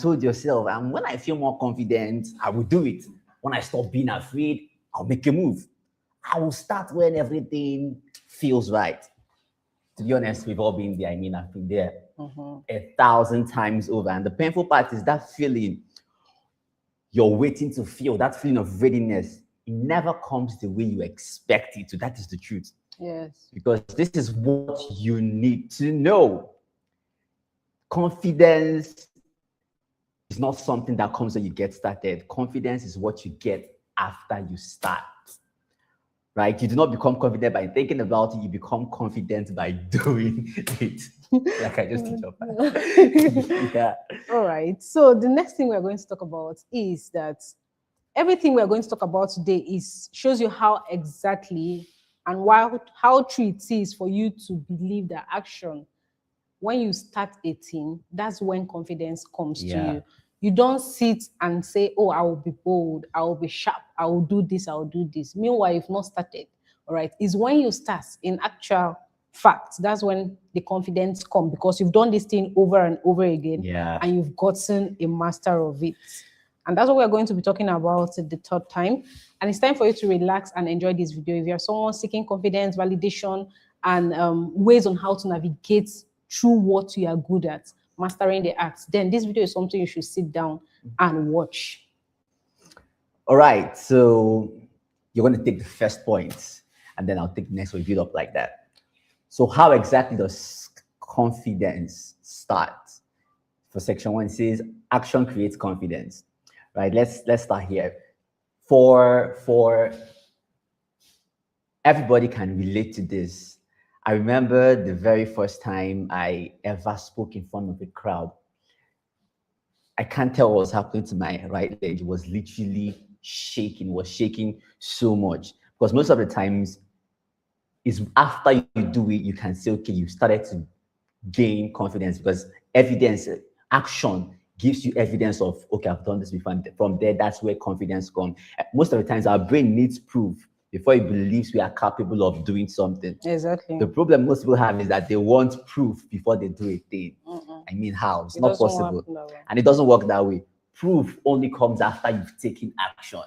told yourself, and when I feel more confident, I will do it. When I stop being afraid, I'll make a move. I will start when everything feels right. To be honest, we've all been there. I mean, I've been there 1,000 times over. And the painful part is that feeling you're waiting to feel, that feeling of readiness. It never comes the way you expect it to. That is the truth. Yes. Because this is what you need to know. Confidence is not something that comes when you get started. Confidence is what you get after you start. Right? You do not become confident by thinking about it. You become confident by doing it. Like I just teach up. Yeah. All right. So the next thing we're going to talk about is that everything we're going to talk about today shows you how exactly and how true it is for you to believe that action, when you start a thing, that's when confidence comes to you. You don't sit and say, oh, I will be bold, I will be sharp, I will do this, I will do this. Meanwhile, you've not started. All right. It's when you start, in actual fact, that's when the confidence comes, because you've done this thing over and over again, and you've gotten a master of it. And that's what we're going to be talking about the third time. And it's time for you to relax and enjoy this video. If you're someone seeking confidence, validation, and ways on how to navigate through what you are good at, mastering the arts, then this video is something you should sit down and watch. All right. So you're going to take the first point, and then I'll take the next one, build up like that. So how exactly does confidence start? For section 1, it says action creates confidence. Right, let's start here. For everybody can relate to this. I remember the very first time I ever spoke in front of a crowd. I can't tell what was happening to my right leg. It was literally shaking. It was shaking so much, because most of the times it's after you do it, you can say, okay, you started to gain confidence, because evidence, action gives you evidence of, okay, I've done this before. And from there, that's where confidence comes. Most of the times, our brain needs proof before it believes we are capable of doing something. Exactly. The problem most people have is that they want proof before they do a thing. I mean, how? It's not possible. And it doesn't work that way. Proof only comes after you've taken action.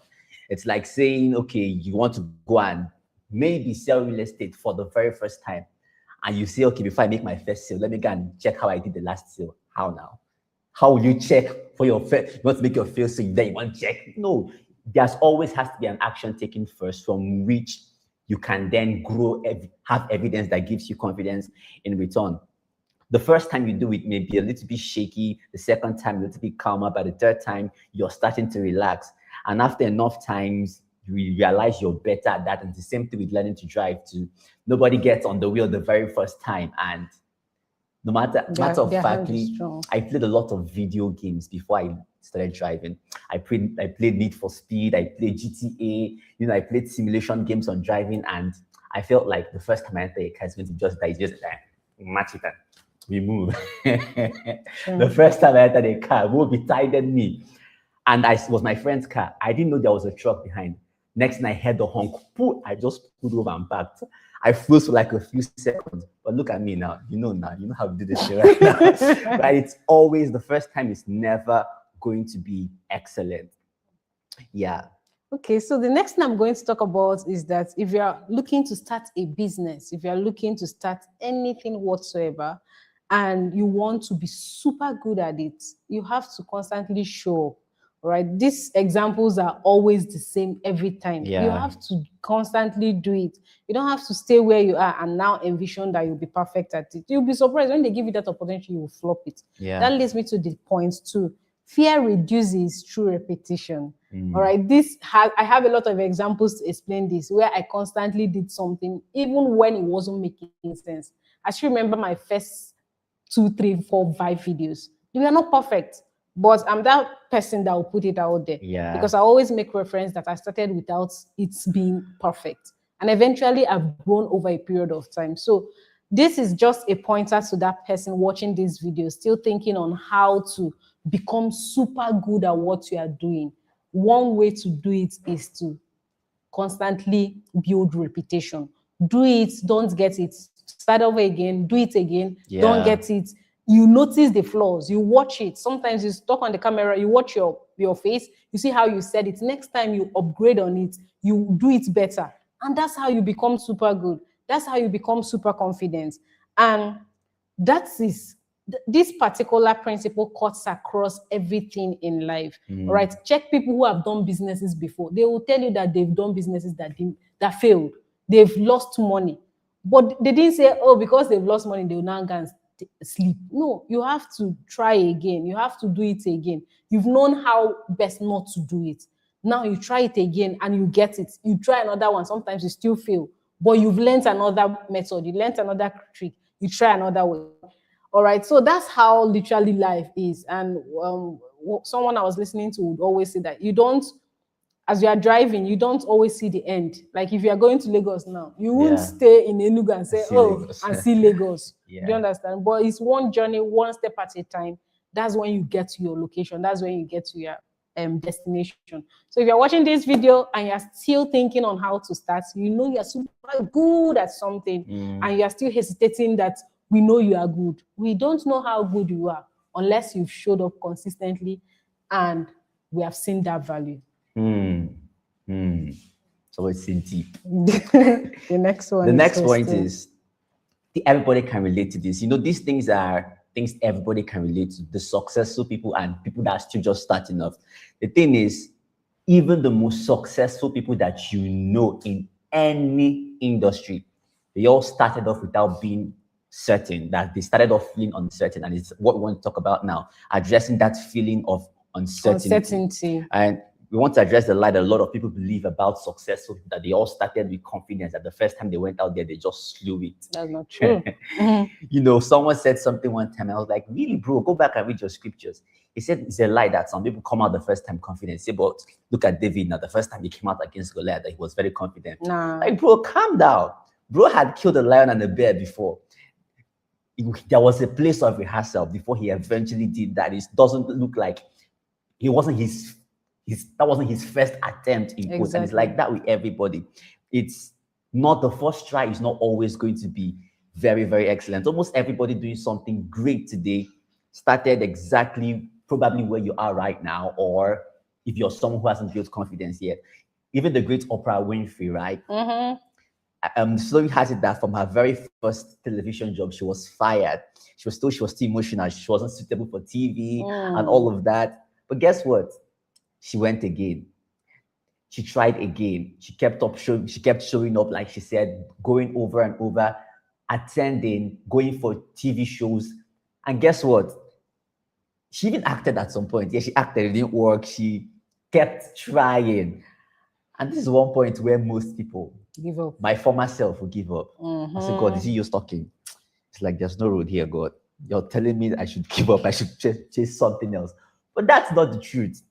It's like saying, okay, you want to go and maybe sell real estate for the very first time. And you say, okay, before I make my first sale, let me go and check how I did the last sale. How now? How will you check for your first? You want to make your first sale, then you want to check? No, there's always has to be an action taken first, from which you can then grow, have evidence that gives you confidence in return. The first time you do it may be a little bit shaky. The second time, a little bit calmer. By the third time, you're starting to relax. And after enough times, you realize you're better at that. And it's the same thing with learning to drive too. Nobody gets on the wheel the very first time. And no matter of factly, I played a lot of video games before I started driving. I played Need for Speed, I played GTA, I played simulation games on driving, and I felt like the first time I entered a car, it's going to just die. It's just match it and we move. The first time I entered a car, will be tighter than me. And it was my friend's car. I didn't know there was a truck behind. Next thing I heard the honk, I just pulled over and backed. I froze for like a few seconds, but look at me now. You know how to do this shit right now. Right? It's always the first time is never going to be excellent. Yeah. Okay, so the next thing I'm going to talk about is that if you're looking to start a business, if you're looking to start anything whatsoever, and you want to be super good at it, you have to constantly show up. Right, these examples are always the same every time. You have to constantly do it. You don't have to stay where you are and now envision that you'll be perfect at it. You'll be surprised when they give you that opportunity, you will flop it. That leads me to the point 2. Fear reduces through repetition. All right, I have a lot of examples to explain this, where I constantly did something even when it wasn't making sense. I still remember my first 2, 3, 4, 5 videos. They were not perfect. But I'm that person that will put it out there. Because I always make reference that I started without it being perfect. And eventually I've grown over a period of time. So this is just a pointer to that person watching this video, still thinking on how to become super good at what you are doing. One way to do it is to constantly build reputation. Do it, don't get it. Start over again, do it again, don't get it. you notice the flaws, you watch it. Sometimes you talk on the camera, you watch your face, you see how you said it. Next time you upgrade on it, you do it better. And that's how you become super good. That's how you become super confident. And that is this particular principle cuts across everything in life. All right. Check people who have done businesses before. They will tell you that they've done businesses that failed. They've lost money. But they didn't say, oh, because they've lost money, they will now go and sleep. No, you have to try again. You have to do it again. You've known how best not to do it. Now you try it again and you get it. You try another one. Sometimes you still fail, but you've learned another method. You learned another trick. You try another way. All right. So that's how literally life is. And someone I was listening to would always say that you don't, as you are driving, you don't always see the end. Like if you are going to Lagos now, you won't stay in Enugu and say, and see Lagos. Do you understand? But it's one journey, one step at a time. That's when you get to your location. That's when you get to your destination. So if you're watching this video and you're still thinking on how to start, you know you're super good at something and you're still hesitating that we know you are good. We don't know how good you are unless you've showed up consistently and we have seen that value. So it's in deep. The next one. The next point is everybody can relate to this. You know, these things are things everybody can relate to. The successful people and people that are still just starting off. The thing is, even the most successful people that you know in any industry, they all started off without being certain. That they started off feeling uncertain, and it's what we want to talk about now, addressing that feeling of uncertainty. And we want to address the lie that a lot of people believe about successful, that they all started with confidence, that the first time they went out there, they just slew it. That's not true. You know, someone said something one time, and I was like, really, bro, go back and read your scriptures. He said it's a lie that some people come out the first time confident. Say, but look at David now, the first time he came out against Goliath, that he was very confident. Nah. Like, bro, calm down. Bro had killed a lion and a bear before. There was a place of rehearsal before he eventually did that. It doesn't look like it wasn't that wasn't his first attempt in quotes. And it's like that with everybody. It's not the first try is not always going to be very, very excellent. Almost everybody doing something great today started exactly probably where you are right now, or if you're someone who hasn't built confidence yet. Even the great Oprah Winfrey, right? The story has it that from her very first television job, she was fired. She was still emotional. She wasn't suitable for TV and all of that. But guess what? She went again. She tried again. She kept showing up, like she said, going over and over, attending, going for TV shows. And guess what? She even acted at some point. Yeah, she acted, it didn't work. She kept trying. And this is one point where most people give up. My former self will give up. I said, God, is it you talking? It's like, there's no road here, God. You're telling me I should give up. I should chase something else. But that's not the truth.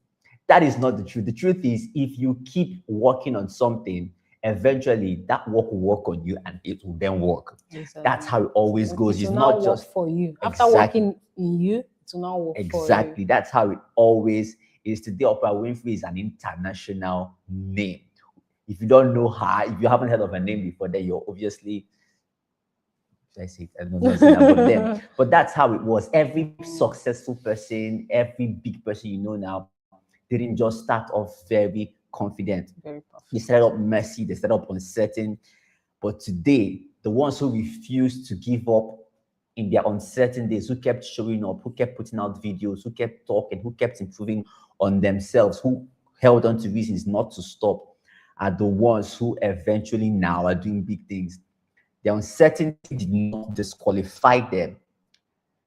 That is not the truth. The truth is, if you keep working on something, eventually that work will work on you and it will then work. Exactly. That's how it always goes. It's not just for you. After working in you, it will not work for you. Exactly. That's how it always is. Today, Oprah Winfrey is an international name. If you don't know her, if you haven't heard of her name before, then you're obviously, I don't know, but that's how it was. Every successful person, every big person you know now, didn't just start off very confident. They started up messy, they started up uncertain. But today, the ones who refused to give up in their uncertain days, who kept showing up, who kept putting out videos, who kept talking, who kept improving on themselves, who held on to reasons not to stop, are the ones who eventually now are doing big things. The uncertainty did not disqualify them.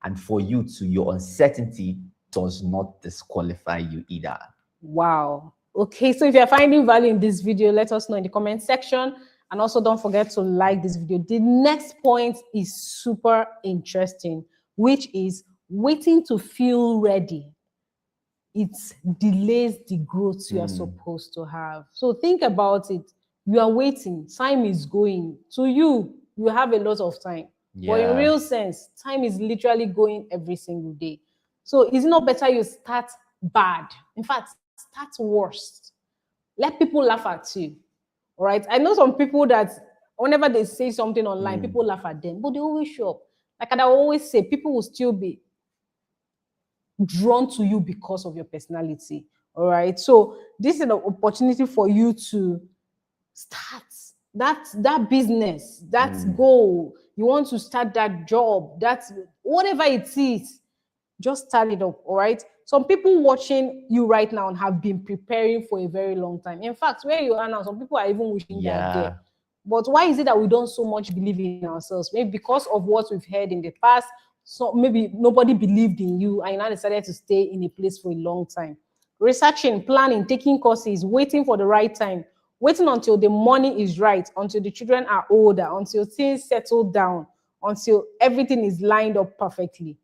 And for you too, your uncertainty does not disqualify you either. Wow. Okay, so if you're finding value in this video, let us know in the comment section. And also don't forget to like this video. The next point is super interesting, which is waiting to feel ready. It delays the growth you are supposed to have. So think about it. You are waiting. Time is going. To you, you have a lot of time. Yeah. But in real sense, time is literally going every single day. So is it not better you start bad? In fact, start worst. Let people laugh at you. All right? I know some people that whenever they say something online, people laugh at them, but they always show up. Like I always say, people will still be drawn to you because of your personality. All right. So this is an opportunity for you to start that business, that goal. You want to start that job, that's whatever it is, just start it up. All right. Some people watching you right now have been preparing for a very long time. In fact, where you are now, some people are even wishing they are there. But why is it that we don't so much believe in ourselves? Maybe because of what we've heard in the past. So maybe nobody believed in you and you now decided to stay in a place for a long time. Researching, planning, taking courses, waiting for the right time, waiting until the money is right, until the children are older, until things settle down, until everything is lined up perfectly.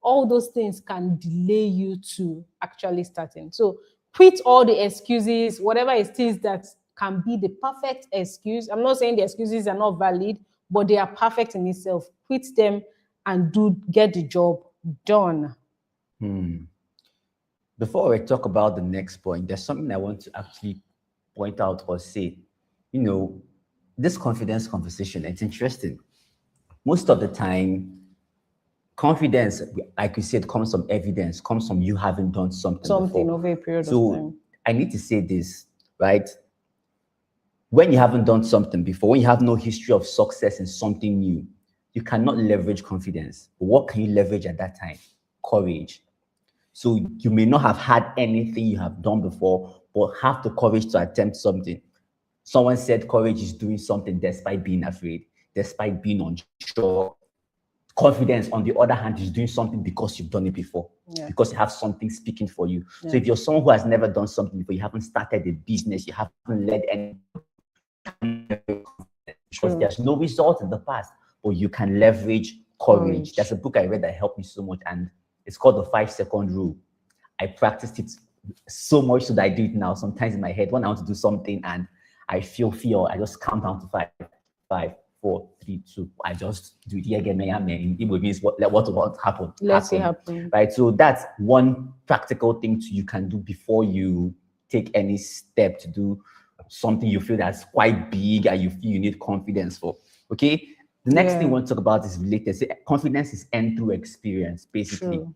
All those things can delay you to actually starting. So quit all the excuses, whatever it is that can be the perfect excuse. I'm not saying the excuses are not valid, but they are perfect in itself. Quit them and get the job done. Before we talk about the next point, there's something I want to actually point out or say. You know, this confidence conversation, it's interesting. Most of the time, confidence, like you said, comes from evidence, comes from you having done something before. Over a period of time. So I need to say this, right? When you haven't done something before, when you have no history of success in something new, you cannot leverage confidence. But what can you leverage at that time? Courage. So you may not have had anything you have done before, but have the courage to attempt something. Someone said courage is doing something despite being afraid, despite being unsure. Confidence, on the other hand, is doing something because you've done it before, because you have something speaking for you. So if you're someone who has never done something before, you haven't started a business, you haven't led any, because there's no result in the past, but you can leverage courage. There's a book I read that helped me so much, and it's called the 5-second rule. I practiced it so much so that I do it now. Sometimes in my head, when I want to do something and I feel fear, I just count down to 5, 5, 4, 3, 2. I just do it again. It means what happen. Let's happen. Right. So that's one practical thing you can do before you take any step to do something you feel that's quite big and you feel you need confidence for. Okay. The next thing we want to talk about is related. So confidence is earned through experience, basically. True.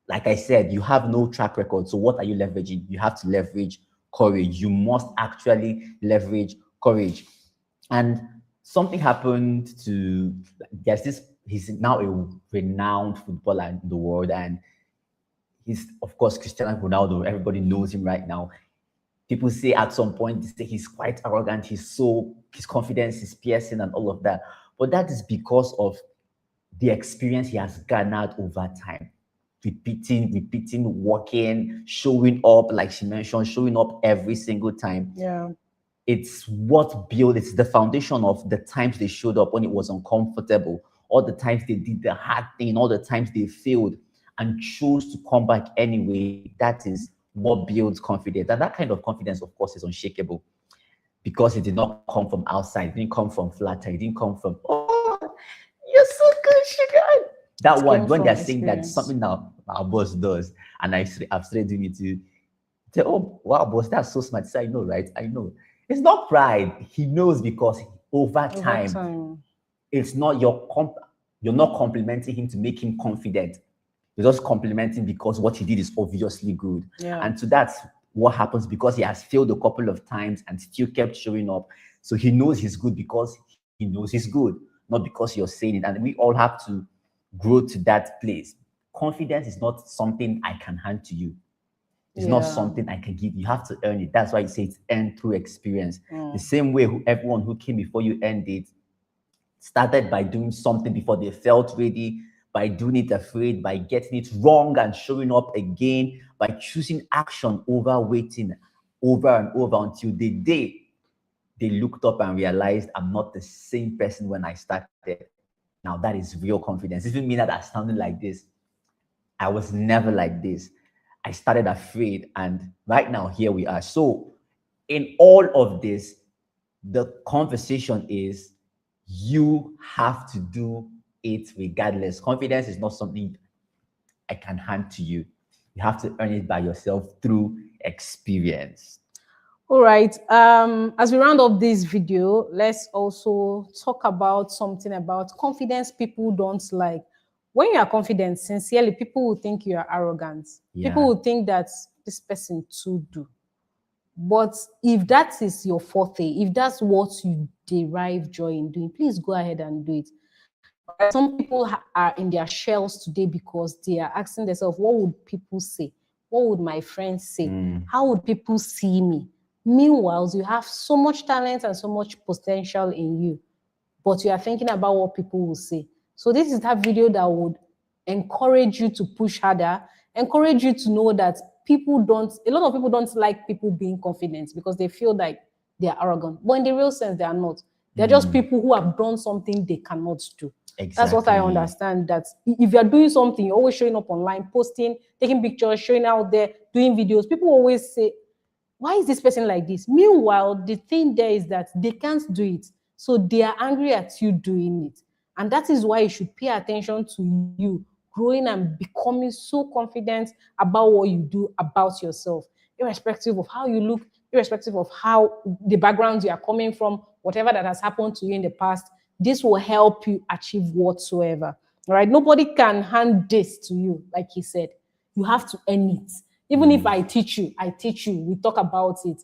Like I said, you have no track record. So what are you leveraging? You have to leverage courage. You must actually leverage courage. And something happened to, he's now a renowned footballer in the world. And he's, of course, Cristiano Ronaldo. Everybody knows him right now. People say at some point, they say he's quite arrogant. His confidence is piercing and all of that. But that is because of the experience he has garnered over time. Repeating, working, showing up, like she mentioned, showing up every single time. Yeah. It's what built, it's the foundation of the times they showed up when it was uncomfortable, all the times they did the hard thing, all the times they failed and chose to come back anyway. That is what builds confidence. And that kind of confidence, of course, is unshakable because it did not come from outside. It didn't come from flattery. It didn't come from, oh, you're so good, sugar. That one, when they're saying that's something that our boss does, and I've started doing it to say, oh, wow, boss, that's so smart. So I know, right? I know. It's not pride. He knows because over time, it's not you're not complimenting him to make him confident. You're just complimenting because what he did is obviously good. Yeah. And so that's what happens because he has failed a couple of times and still kept showing up. So he knows he's good because he knows he's good, not because you're saying it. And we all have to grow to that place. Confidence is not something I can hand to you. It's not something I can give. You have to earn it. That's why you say it's earned through experience. The same way everyone who came before you earned it started by doing something before they felt ready, by doing it afraid, by getting it wrong and showing up again, by choosing action over waiting over and over until the day they looked up and realized I'm not the same person when I started. Now that is real confidence. It doesn't mean that I sounded like this. I was never like this. I started afraid, and right now here we are. So in all of this, the conversation is you have to do it regardless. Confidence is not something I can hand to you. You have to earn it by yourself through experience. All right. As we round up this video, let's also talk about something about confidence people don't like. When you are confident, sincerely, people will think you are arrogant. Yeah. People will think that this person too do. But if that is your forte, if that's what you derive joy in doing, please go ahead and do it. All right. Some people are in their shells today because they are asking themselves, what would people say? What would my friends say? How would people see me? Meanwhile, you have so much talent and so much potential in you, but you are thinking about what people will say. So this is that video that would encourage you to push harder, encourage you to know that a lot of people don't like people being confident because they feel like they are arrogant. But in the real sense, they are not. They're just people who have done something they cannot do. Exactly. That's what I understand, that if you're doing something, you're always showing up online, posting, taking pictures, showing out there, doing videos. People always say, why is this person like this? Meanwhile, the thing there is that they can't do it. So they are angry at you doing it. And that is why you should pay attention to you growing and becoming so confident about what you do about yourself, irrespective of how you look, irrespective of how the backgrounds you are coming from, whatever that has happened to you in the past. This will help you achieve whatsoever. All right. Nobody can hand this to you, like he said. You have to earn it. Even if I teach you, we talk about it.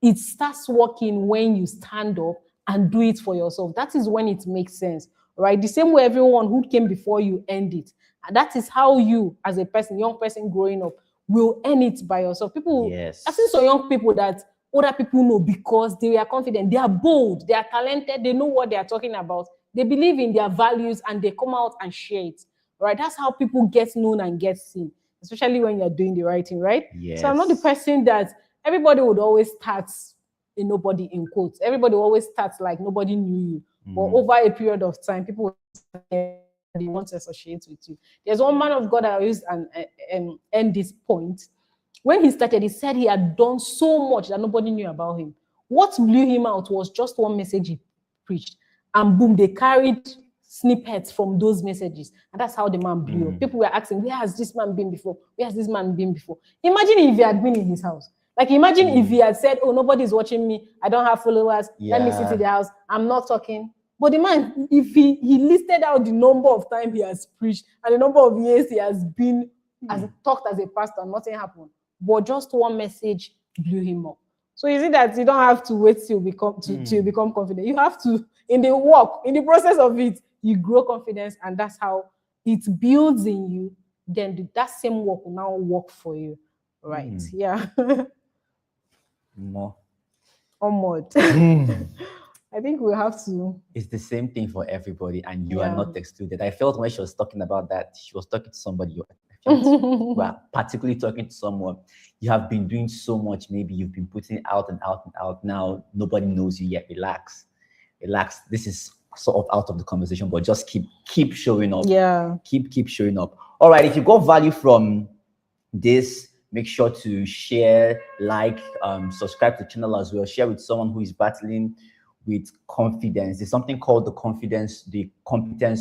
It starts working when you stand up and do it for yourself. That is when it makes sense, right? The same way everyone who came before you earned it. And that is how you, as a person, young person growing up, will earn it by yourself. People, Yes. I've seen some young people that other people know because they are confident, they are bold, they are talented, they know what they are talking about, they believe in their values, and they come out and share it, right? That's how people get known and get seen, especially when you're doing the right thing, right? Yes. So I'm not the person that everybody would always start a nobody in quotes. Everybody always starts like nobody knew you. But over a period of time, people they want to associate with you. There's one man of God that I used and end this point. When he started, he said he had done so much that nobody knew about him. What blew him out was just one message he preached. And boom, they carried snippets from those messages. And that's how the man blew up. People were asking, where has this man been before? Where has this man been before? Imagine if he had been in his house. Like, imagine if he had said, oh, nobody's watching me. I don't have followers. Let me sit in the house. I'm not talking. But the man, if he listed out the number of times he has preached and the number of years he has been as talked as a pastor, nothing happened. But just one message blew him up. So is it that you don't have to wait till you become confident? You have to, in the process of it, you grow confidence, and that's how it builds in you. Then that same work will now work for you, right? Yeah. More. Onward. I think we have to. It's the same thing for everybody, and you are not excluded. I felt when she was talking about that, she was talking to somebody. Well, particularly talking to someone. You have been doing so much. Maybe you've been putting out and out and out. Now nobody knows you yet. Relax. This is sort of out of the conversation, but just keep showing up. Yeah. Keep showing up. All right. If you got value from this, make sure to share, like, subscribe to the channel as well. Share with someone who is battling with confidence. There's something called the competence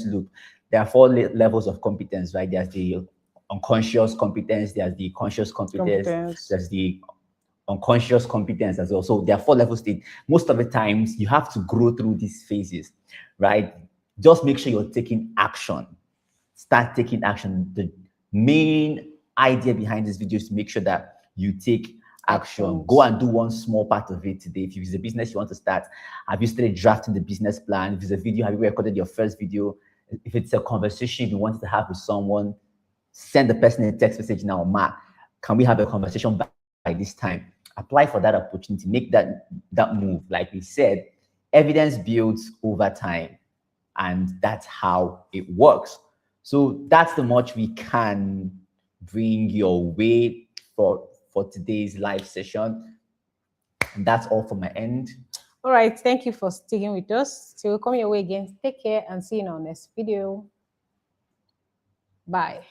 loop. There are 4 levels of competence, right? There's the unconscious competence, there's the conscious competence, there's the unconscious competence as well. So there are 4 levels. Most of the times you have to grow through these phases, right? Just make sure you're taking action. Start taking action. The main idea behind this video is to make sure that you take action. Go and do one small part of it today. If it's a business you want to start, have you started drafting the business plan? If it's a video, have you recorded your first video? If it's a conversation you want to have with someone, send the person a text message now. Ma, can we have a conversation by this time? Apply for that opportunity. Make that move. Like we said, evidence builds over time, and that's how it works. So that's the much we can bring your way for today's live session. And that's all from my end. All right. Thank you for sticking with us. So we'll come your way again. Take care and see you in our next video. Bye.